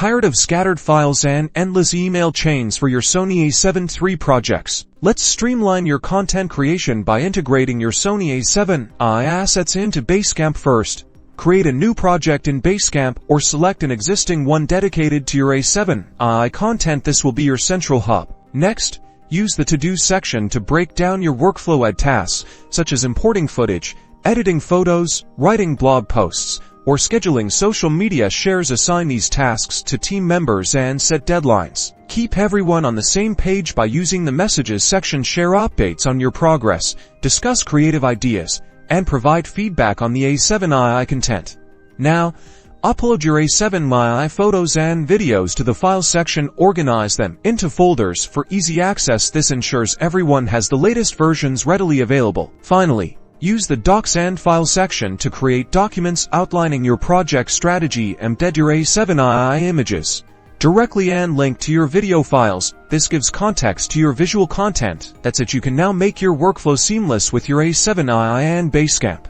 Tired of scattered files and endless email chains for your Sony A7 III projects? Let's streamline your content creation by integrating your Sony A7iii assets into Basecamp first. Create a new project in Basecamp or select an existing one dedicated to your A7iii content. This will be your central hub. Next, use the To-Do section to break down your workflow. Add tasks, such as importing footage, editing photos, writing blog posts, or scheduling social media shares. Assign these tasks to team members and set deadlines. Keep everyone on the same page by using the Messages section. Share updates on your progress, discuss creative ideas, and provide feedback on the A7iii content. Now, upload your A7iii photos and videos to the Files section. Organize them into folders for easy access. This ensures everyone has the latest versions readily available. Finally, use the Docs and File section to create documents outlining your project strategy. Embed your A7iii images directly and link to your video files. This gives context to your visual content. That's it. You can now make your workflow seamless with your A7iii and Basecamp.